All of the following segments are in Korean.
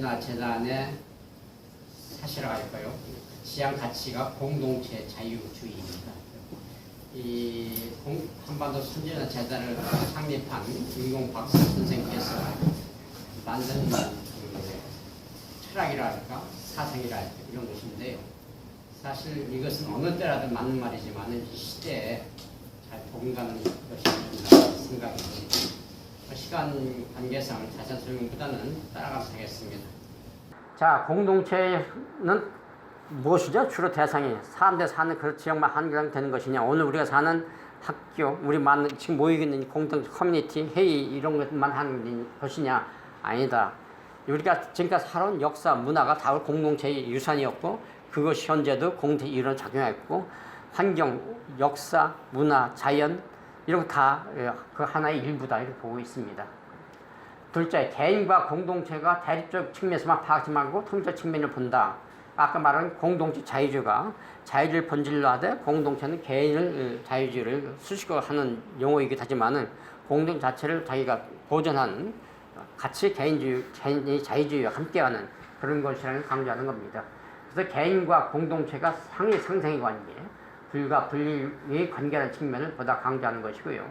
단체나 재단의 사실화가 할까요? 지향 가치가 공동체 자유주의입니다. 이 한반도 선진화 재단을 창립한 임공박사 선생께서 만든 철학이랄까 사상이랄까 이런 것인데요. 사실 이것은 어느 때라도 맞는 말이지만 이 시대에 잘 동감하는 것이 된다고 생각이 듭니다. 시간 관계상 자세한 설명보다는 따라가면 되겠습니다. 자, 공동체는 무엇이죠? 주로 대상이 사람들 사는 그 지역만 한정되는 것이냐, 오늘 우리가 사는 학교, 우리 지금 모이고 있는 공동체, 커뮤니티, 회의 이런 것만 하는 것이냐? 아니다. 우리가 지금까지 살아온 역사, 문화가 다 공동체의 유산이었고 그것이 현재도 공동체 이런 작용했고 환경, 역사, 문화, 자연 이런 거 다 그 하나의 일부다 이렇게 보고 있습니다. 둘째, 개인과 공동체가 대립적 측면에서만 파악하지 말고 통일적 측면을 본다. 아까 말한 공동체 자유주의가 자유를 본질로 하되 공동체는 개인을 자유주의를 수식어 하는 용어이기도 하지만은 공동 자체를 자기가 보존하는 같이 개인이 자유주의와 함께하는 그런 것이라는 강조하는 겁니다. 그래서 개인과 공동체가 상위 상생의 관계, 불과 분리의 관계라는 측면을 보다 강조하는 것이고요.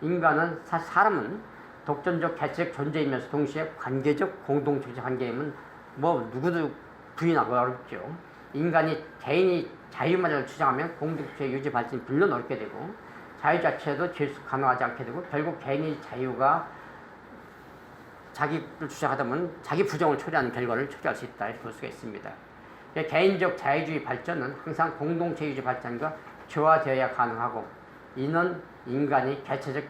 인간은 사람은 독점적 개체적 존재이면서 동시에 관계적 공동체적 관계임은 뭐 누구도 부인하기 어렵죠. 인간이 개인이 자유만을 주장하면 공동체 유지 발전이 물론 어렵게 되고 자유 자체도 지속 가능하지 않게 되고 결국 개인의 자유가 자기를 주장하다 보면 자기 부정을 초래하는 결과를 초래할 수 있다 이렇게 볼 수가 있습니다. 개인적 자유주의 발전은 항상 공동체 유지 발전과 조화되어야 가능하고 이는 인간이 개체적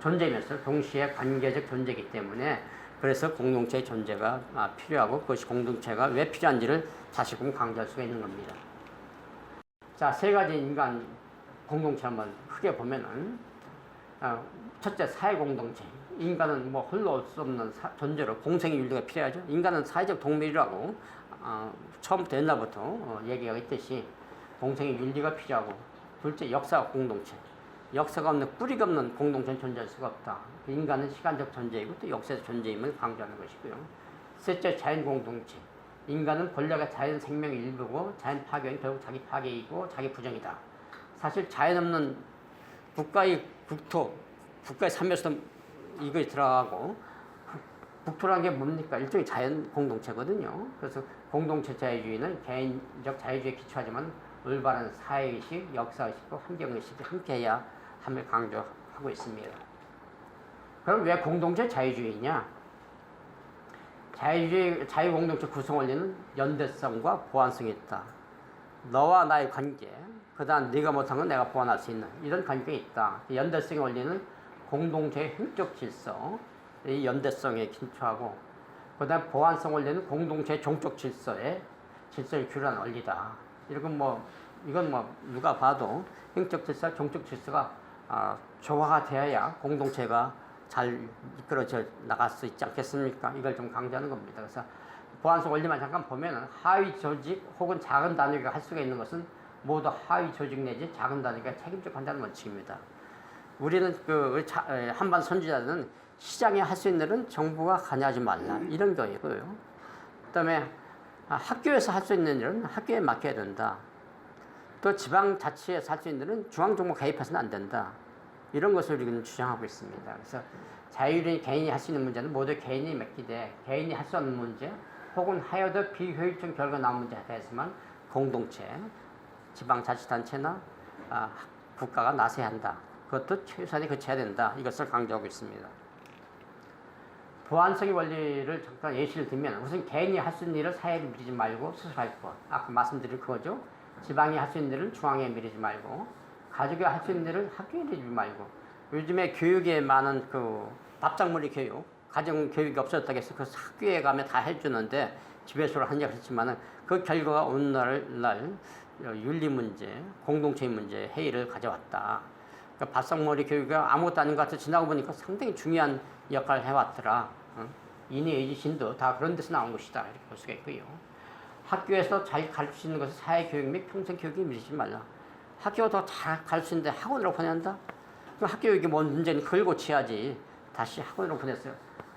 존재이면서 동시에 관계적 존재이기 때문에 그래서 공동체의 존재가 필요하고 그것이 공동체가 왜 필요한지를 다시금 강조할 수가 있는 겁니다. 자, 세 가지 인간 공동체 한번 크게 보면은 첫째, 사회 공동체. 인간은 뭐 홀로 올 수 없는 존재로 공생의 윤리가 필요하죠. 인간은 사회적 동물이라고 처음부터 옛날부터 얘기가 있듯이 공생의 윤리가 필요하고 둘째, 역사 공동체. 역사가 없는 뿌리가 없는 공동체는 존재할 수가 없다. 인간은 시간적 존재이고 또 역사적 존재임을 강조하는 것이고요. 셋째, 자연 공동체. 인간은 본래가 자연 생명의 일부고 자연 파괴는 결국 자기 파괴이고 자기 부정이다. 사실 자연 없는 국가의 국토, 국가의 삶에서도 이것이 들어가고 국토라는 게 뭡니까? 일종의 자연 공동체거든요. 그래서 공동체 자유주의는 개인적 자유주의에 기초하지만 올바른 사회의식, 역사의식과 환경의식이 함께해야 함을 강조하고 있습니다. 그럼 왜 공동체 자유주의냐? 자유공동체 구성 원리는 연대성과 보완성이 있다. 너와 나의 관계, 그 다음 네가 못한 건 내가 보완할 수 있는 이런 관계가 있다. 연대성의 원리는 공동체의 행적 질서, 이 연대성에 기초하고 그 다음 보완성 원리는 공동체의 종적 질서를 규율하는 원리다. 이건 누가 봐도 행적 질서, 종적 질서가 조화가 되어야 공동체가 잘 이끌어져 나갈 수 있지 않겠습니까? 이걸 좀 강조하는 겁니다. 그래서 보완성 원리만 잠깐 보면은 하위 조직 혹은 작은 단위가 할 수가 있는 것은 모두 하위 조직 내지 작은 단위가 책임지고 한다는 원칙입니다. 우리는 한반 선지자들은 시장에 할 수 있는 일은 정부가 관여하지 말라 이런 거이고요. 그다음에 학교에서 할 수 있는 일은 학교에 맡겨야 된다. 또 지방자치에서 할 수 있는 일은 중앙정부 개입해서는 안 된다. 이런 것을 우리는 주장하고 있습니다. 그래서 자율이 개인이 할 수 있는 문제는 모두 개인이 맡기되 개인이 할 수 없는 문제 혹은 하여도 비효율적 결과 나온 문제에 대해서만 공동체, 지방자치단체나 국가가 나서야 한다. 그것도 최소한이 거쳐야 된다. 이것을 강조하고 있습니다. 보완성의 원리를 잠깐 예시를 들면 우선 개인이 할 수 있는 일을 사회에 미루지 말고 스스로 할 것. 아까 말씀드린 그거죠. 지방이 할 수 있는 일은 중앙에 미루지 말고 가족이 할 수 있는 일을 학교에 미루지 말고 요즘에 교육에 많은 밥상머리 교육, 가정 교육이 없어졌다고 해서 그 학교에 가면 다 해주는데 집에서 한다고 했지만은 그 결과가 오늘날 윤리 문제, 공동체 문제 회의를 가져왔다. 그러니까 밥상머리 교육이 아무것도 아닌 것 같아 지나고 보니까 상당히 중요한 역할을 해왔더라. 인의의지신도 다 그런 데서 나온 것이다. 이렇게 볼 수가 있고요. 학교에서 잘 가르칠 수 있는 것은 사회교육 및 평생교육에 미루지 말라. 학교가 더 잘 가르칠 수 있는데 학원으로 보낸다? 그럼 학교에 뭔 문제는 그걸 고쳐야지. 다시 학원으로 보내서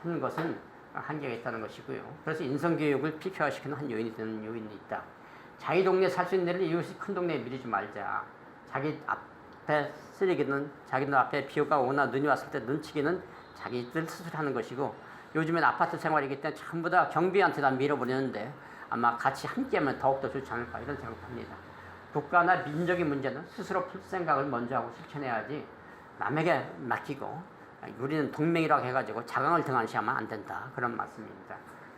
하는 것은 한계가 있다는 것이고요. 그래서 인성교육을 피폐화시키는 한 요인이 되는 요인이 있다. 자기 동네에 살 수 있는 데를 이웃이 큰 동네에 밀지 말자. 자기 앞에 쓰레기는 자기 눈 앞에 비가 오나 눈이 왔을 때 눈치기는 자기들 스스로 하는 것이고, 요즘엔 아파트 생활이기 때문에 전부 다 경비한테 다 밀어버리는데 아마 같이 함께하면 더욱더 좋지 않을까 이런 생각합니다. 국가나 민족의 문제는 스스로 풀 생각을 먼저 하고 실천해야지 남에게 맡기고 우리는 동맹이라고 해가지고 자강을 등한시하면 안 된다, 그런 말씀입니다.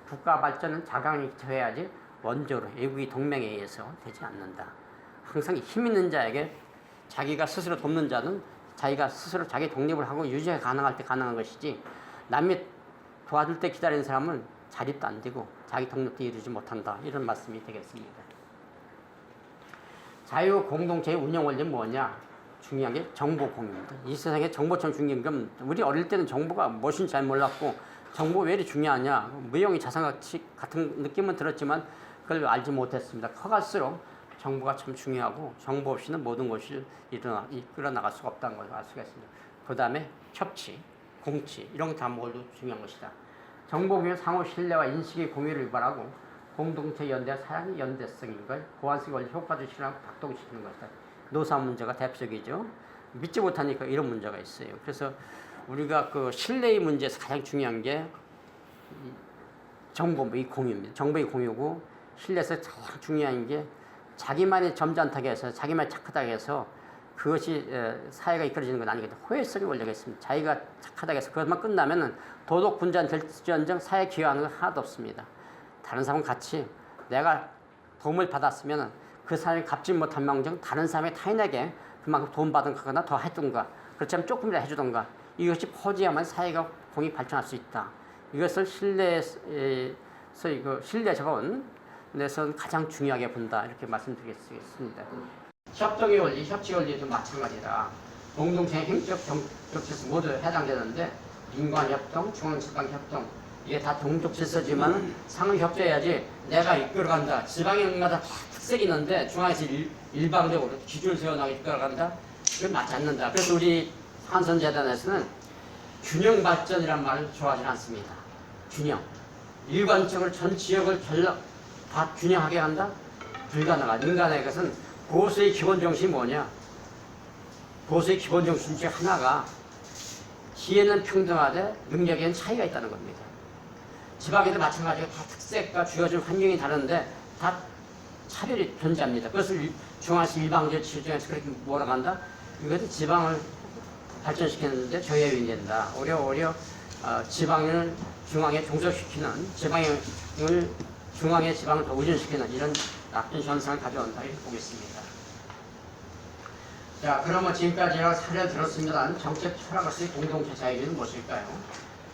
국가 발전은 자강에 기초해야지 원조로 외국의 동맹에 의해서 되지 않는다. 항상 힘 있는 자에게 자기가 스스로 돕는 자는 자기가 스스로 자기 독립을 하고 유지가 가능할 때 가능한 것이지, 남이 도와줄 때 기다리는 사람은 자립도 안 되고 자기 독립도 이루지 못한다, 이런 말씀이 되겠습니다. 자유 공동체의 운영 원리는 뭐냐? 중요한 게 정보 공유입니다. 이 세상에 정보처럼 중요한 건, 우리 어릴 때는 정보가 무엇인지 잘 몰랐고 정보 왜 이렇게 중요하냐, 무형의 자산가치 같은 느낌은 들었지만 그걸 알지 못했습니다. 커갈수록 정보가 참 중요하고 정보 없이는 모든 것이 이끌어 나갈 수가 없다는 걸 알 수가 있습니다. 그 다음에 협치, 공치, 이런 게 다 모두 중요한 것이다. 정보 공유, 상호 신뢰와 인식의 공유를 유발하고 공동체 연대, 사랑의 연대성인 걸 보완성 원리 효과를 실현하고 작동시키는 것이다. 노사 문제가 대표적이죠. 믿지 못하니까 이런 문제가 있어요. 그래서 우리가 그 신뢰의 문제에서 가장 중요한 게 정보의 공유입니다. 정보의 공유고, 신뢰에서 가장 중요한 게 자기만이 점잖다고 해서 자기만이 착하다고 해서 그것이 사회가 이끌어지는 건 아니거든요. 호혜성의 원리가 있습니다. 자기가 착하다고 해서 그것만 끝나면은 도덕 분전 될지언정 사회에 기여하는 건 하나도 없습니다. 다른 사람과 같이 내가 도움을 받았으면 그 사람이 갚지 못한 망정 다른 사람의 타인에게 그만큼 도움받은 거나 더 해준가, 그렇지 않으면 조금이라도 해주던가, 이것이 퍼져야만 사회가 공이 발전할 수 있다. 이것을 신뢰 자본에서는 가장 중요하게 본다, 이렇게 말씀드리겠습니다. 협동의 원리, 협치 원리도 마찬가지다. 공동체의 행적 정책에서 모두 해당되는데 민관협동, 중앙지방협동, 이게 다 동족 질서지만 상을 협조해야지 내가 이끌어간다. 지방마다 다 특색이 있는데 중앙에서 일방적으로 기준을 세워나가 이끌어간다. 그건 맞지 않는다. 그래서 우리 한선재단에서는 균형 발전이란 말을 좋아하지 않습니다. 균형. 일관적으로 전 지역을 다 균형하게 한다? 불가능하다. 인간의 것은 보수의 기본 정신이 뭐냐? 보수의 기본 정신 중에 하나가 기회는 평등하되 능력에는 차이가 있다는 겁니다. 지방에도 마찬가지로 다 특색과 주어진 환경이 다른데 다 차별이 존재합니다. 그것을 중앙에서 일방적으로 지정해서 그렇게 몰아간다? 이것도 지방을 발전시키는데 저해요인이 된다. 오히려 지방을 중앙에 종속시키는, 중앙에 지방을 더 우전시키는 이런 나쁜 현상을 가져온다, 이렇게 보겠습니다. 자, 그러면 지금까지 제가 사례를 들었습니다. 정책 철학으로서의 공동체 자유주의는 무엇일까요?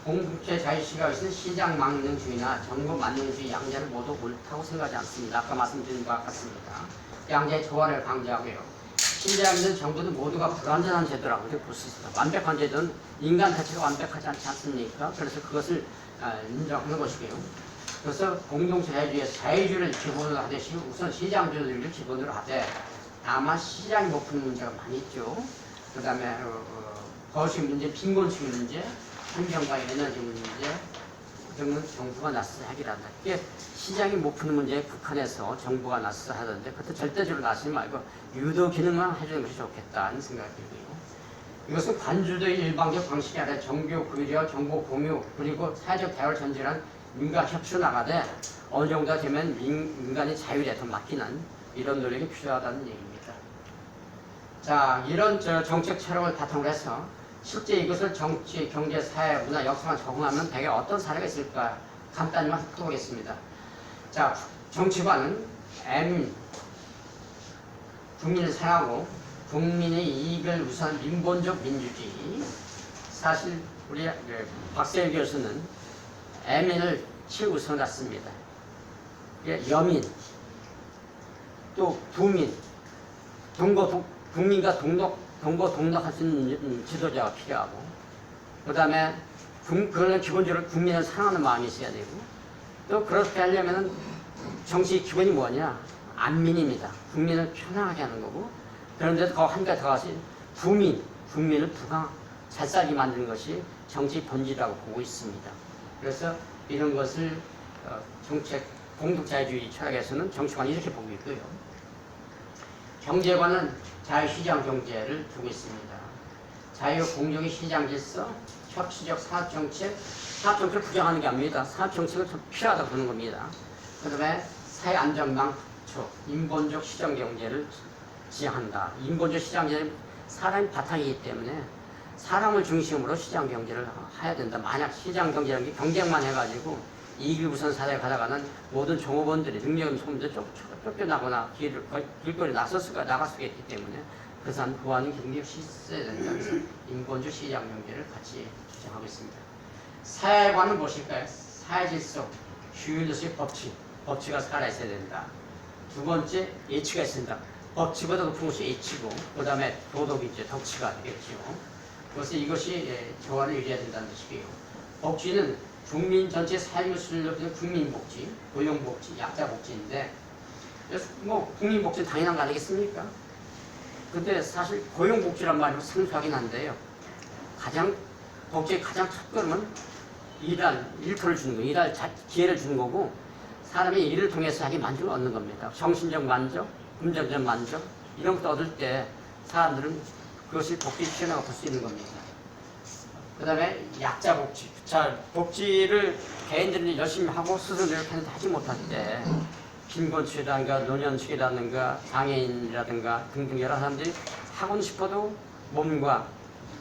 공동체 자유 시각에서는 시장 망명주의나 정부 만능주의 양자를 모두 옳다고 생각하지 않습니다. 아까 말씀드린 바와 같습니다. 양자의 조화를 강조하고요. 신자유는 정부는 모두가 불완전한 제도라고 볼 수 있습니다. 완벽한 제도는 인간 자체가 완벽하지 않지 않습니까? 그래서 그것을 인정하는 것이고요. 그래서 공동체 자유주의에서 자유주의를 기본으로 하듯이 우선 시장주의를 기본으로 하되, 다만 시장이 못 푸는 문제가 많이 있죠. 그 다음에 거시 문제, 빈곤층 문제, 환경과 에너지 문제 등은 정부가 나서서 해결한다. 이게 시장이 못 푸는 문제에 국한해서 정부가 나서서 하던데, 그것도 절대적으로 나서지 말고 유도 기능만 해주는 것이 좋겠다는 생각이 들고요. 이것은 관주도의 일방적 방식이 아니라 정교 교류와 정보 공유, 그리고 사회적 대화를 전제한 민간 협치로 나가되 어느 정도가 되면 민간의 자율에 더 맡기는 이런 노력이 필요하다는 얘기입니다. 자, 이런 정책 철학을 바탕으로 해서 실제 이것을 정치, 경제, 사회, 문화, 역사만 적응하면 대개 어떤 사례가 있을까 간단히만 훑어보겠습니다. 자, 정치관은 국민을 사랑하고 국민의 이익을 우선 민본적 민주주의. 사실 우리 박세일 교수는 M인을 최우선했습니다. 여민, 또 부민, 국민과 동독할 수 있는 지도자가 필요하고, 그 다음에 그런 기본적으로 국민을 사랑하는 마음이 있어야 되고, 또 그렇게 하려면 정치의 기본이 뭐냐? 안민입니다. 국민을 편안하게 하는 거고, 그런데 한 가지 더 하시, 국민을 잘 살게 만드는 것이 정치 본질이라고 보고 있습니다. 그래서 이런 것을 정책 공동자유주의 철학에서는 정치관이 이렇게 보고 있고요. 경제관은 자유시장 경제를 두고 있습니다. 자유 공정의 시장 질서, 혁신적 산업정책, 산업정책을 부정하는 게 아닙니다. 산업정책은 좀 필요하다고 보는 겁니다. 그 다음에 사회안전망 구축, 인본적 시장경제를 지향한다. 인본적 시장경제는 사람이 바탕이기 때문에 사람을 중심으로 시장경제를 해야 된다. 만약 시장경제라는 게 경쟁만 해가지고 이익을 우선 사회에 가다가는 모든 종업원들이 능력 있는 소문들 쫓겨나거나 길거리 나갈 수가 있기 때문에 그래서 보완은 경제역시 있어야 된다. 그래서 인본주의 시장 경제를 같이 주장하고 있습니다. 사회관은 무엇일까요? 사회질서, 규율로서의 법치가 살아있어야 된다. 두 번째, 예치가 있습니다. 법치보다 높은 것이 예치고, 그 다음에 도덕이죠. 덕치가 되겠죠. 그래서 이것이 조화를 이루어야 된다는 뜻이고요. 복지는 국민 전체 삶을 수준으로 국민복지, 고용복지, 약자복지인데, 그래서 뭐 국민복지는 당연한 거 아니겠습니까? 근데 사실 고용복지란 말이 생소하긴 한데요. 복지의 가장 첫 걸음은 일터를 주는 거예요. 일할 기회를 주는 거고, 사람이 일을 통해서 자기 만족을 얻는 겁니다. 정신적 만족, 금전적 만족, 이런 것도 얻을 때 사람들은 그것이 복지 시현화가 볼 수 있는 겁니다. 그 다음에 약자 복지. 자, 복지를 개인들이 열심히 하고 스스로 노력하는데 하지 못할 때, 빈곤층이라든가 노년층이라든가 장애인이라든가 등등 여러 사람들이 하고 싶어도 몸과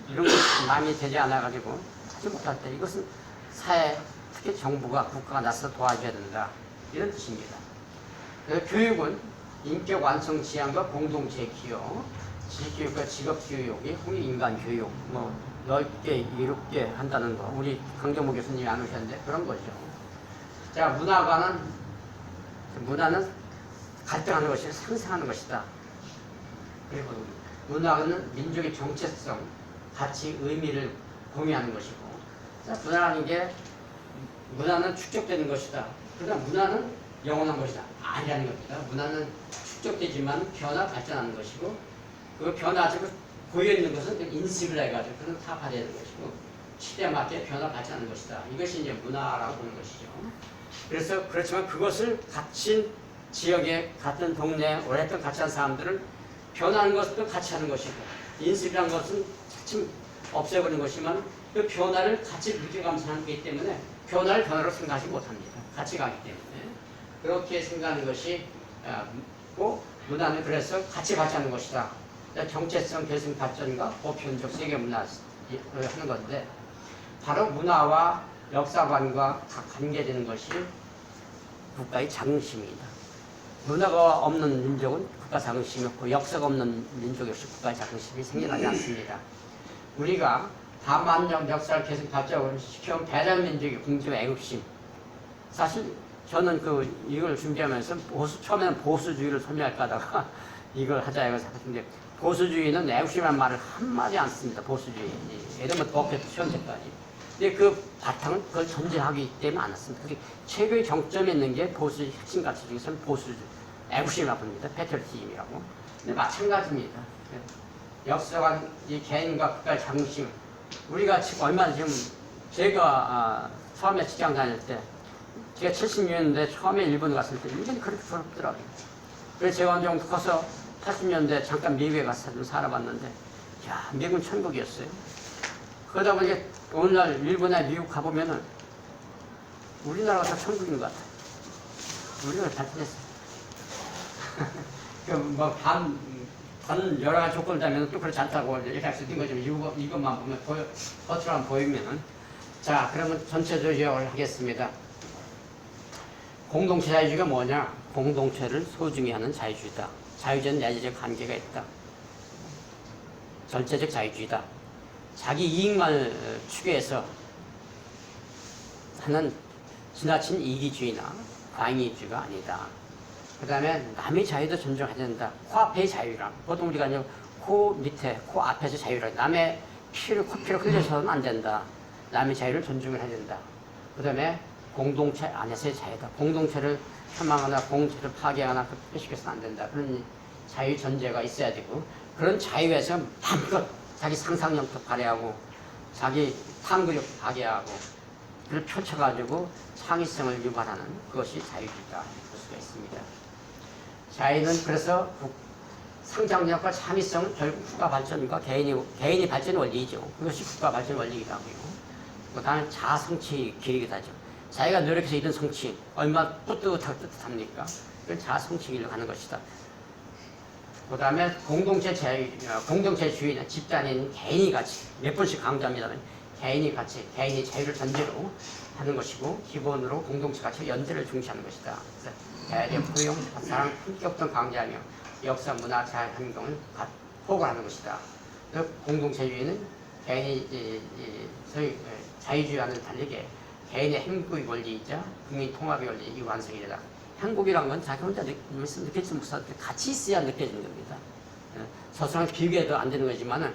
이런 것 마음이 되지 않아가지고 하지 못할 때 이것은 사회, 특히 정부가 국가가 나서 도와줘야 된다. 이런 뜻입니다. 그래서 교육은 인격 완성 지향과 공동체 기여, 지식교육과 직업교육이 인간교육, 뭐 넓게 이롭게 한다는 거. 우리 강정모 교수님이 안 오셨는데 그런 거죠. 자, 문화는 갈등하는 것이 상생하는 것이다. 그리고 문화는 민족의 정체성, 가치, 의미를 공유하는 것이고, 자, 문화는 축적되는 것이다. 그러나 문화는 영원한 것이다. 아니라는 겁니다. 문화는 축적되지만 변화, 발전하는 것이고, 그 변화적으로 고여있는 것은 인식을 해가지고 그런 타파되는 것이고, 시대에 맞게 변화, 발전하는 것이다. 이것이 이제 문화라고 보는 것이죠. 그래서 그렇지만 그것을 갇힌 지역에 같은 동네에 오랫동안 같이 한 사람들은 변하는 것도 같이 하는 것이고, 인식이라는 것은 차츰 없애버리는 것이지만 그 변화를 같이 느껴가면서 하는 것이기 때문에 변화로 생각하지 못합니다. 같이 가기 때문에. 그렇게 생각하는 것이 문화는 그래서 같이 하는 것이다. 정체성 계승 발전과 보편적 세계 문화를 하는 건데, 바로 문화와 역사관과 관계되는 것이 국가의 자긍심입니다. 문화가 없는 민족은 국가 자긍심이 없고, 역사가 없는 민족 역시 국가의 자긍심이 생겨나지 않습니다. 우리가 반만적 역사를 계속 발전시켜온 대단민족의 궁지와 애국심. 사실 저는 이걸 준비하면서 처음에는 보수주의를 설명할까 하다가 이걸 하자 해서 생각했는데, 보수주의는 애국심이라는 말을 한마디 안 씁니다. 보수주의. 예를 들면 버페트 현재까지. 근데 그 바탕은 그걸 전제하기 때문에 안 왔습니다. 그게 최고의 정점에 있는 게 보수의 핵심 가치 중에서는 보수주의, 애국심이라고 합니다. 패트리어티즘이라고. 근데 마찬가지입니다. 역사관, 이 개인과 국가의 자긍심. 우리가 지금 얼마나 지금, 제가 처음에 직장 다닐 때, 제가 76년대 처음에 일본 갔을 때 일본이 그렇게 부럽더라고요. 그래서 제가 어느 정도 커서 80년대 잠깐 미국에 가서 좀 살아봤는데, 야, 미국은 천국이었어요. 그러다 보니까 오늘날 일본이나 미국 가보면은 우리나라가 다 천국인 것 같아요. 우리나라 발전했어요. 여러 가지 조건을 다면 또 그렇지 않다고 이렇게 할 수 있는 거죠. 이것만 보면, 겉으로만 보이면은. 자, 그러면 전체적으로 요약을 하겠습니다. 공동체 자유주의가 뭐냐? 공동체를 소중히 하는 자유주의다. 자유주의는 내재적 한계가 있다. 절제적 자유주의다. 자기 이익만 추구해서 하는 지나친 이기주의나 광의주의가 아니다. 그 다음에 남의 자유도 존중해야 된다. 코앞의 자유랑. 보통 우리가 이제 코 밑에, 코 앞에서 자유라. 남의 코피를 흘려서는 안 된다. 남의 자유를 존중을 해야 된다. 그 다음에 공동체 안에서의 자유다. 공동체를 폄하하거나 공동체를 파괴하거나 폐쇄시켜서는 안 된다. 그런 자유 전제가 있어야 되고, 그런 자유에서 마음껏 자기 상상력도 발휘하고, 자기 탐구력 발휘하고, 펼쳐가지고 창의성을 유발하는 그것이 자유주의다 볼 수가 있습니다. 자유는 그래서 상상력과 창의성은 결국 국가 발전과 개인이 발전 원리이죠. 그것이 국가 발전 원리이기도 하고요. 그 다음에 자아 성취의 길이기도 하죠. 자기가 노력해서 이룬 성취 얼마나 뿌듯합니까? 그건 자아 성취기로 가는 것이다. 그 다음에 공동체주의는 집단인 개인이 가치, 몇 번씩 강조합니다만 개인이 가치, 개인이 자유를 전제로 하는 것이고 기본으로 공동체 가치와 연대를 중시하는 것이다. 그래서 대외 포용, 사랑, 품격등 강조하며 역사, 문화, 자연, 환경을 포괄하는 것이다. 공동체주의는 개인이 소위 자유주의와는 다르게 개인의 행복의 원리이자 국민 통합의 원리 이 완성이다. 행복이란 건 자기 혼자 느끼지 못할 때 같이 있어야 느껴지는 겁니다. 서서히 비교해도 안 되는 거지만은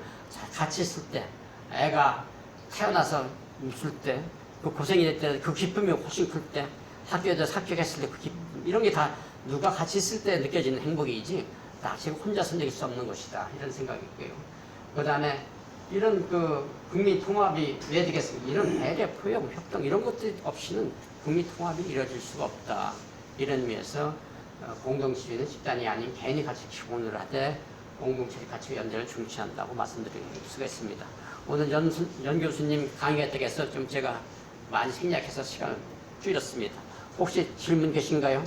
같이 있을 때 애가 태어나서 웃을 때 그 고생이 될 때 그 기쁨이 훨씬 클 때 학교에서 합격했을 때 그 기쁨 이런 게 다 누가 같이 있을 때 느껴지는 행복이지 나 지금 혼자서 느낄 수 없는 것이다 이런 생각이 있고요. 그 다음에 이런 그 국민 통합이 왜 되겠습니까? 이런 배려, 포용, 협동 이런 것들 없이는 국민 통합이 이루어질 수가 없다. 이런 의미에서 공동체주의는 집단이 아닌 개인의 가치 기본으로 하되 공동체의 가치와 연대를 중시한다고 말씀드릴 수가 있습니다. 오늘 연 교수님 강의에 대해서 좀 제가 많이 생략해서 시간을 줄였습니다. 혹시 질문 계신가요?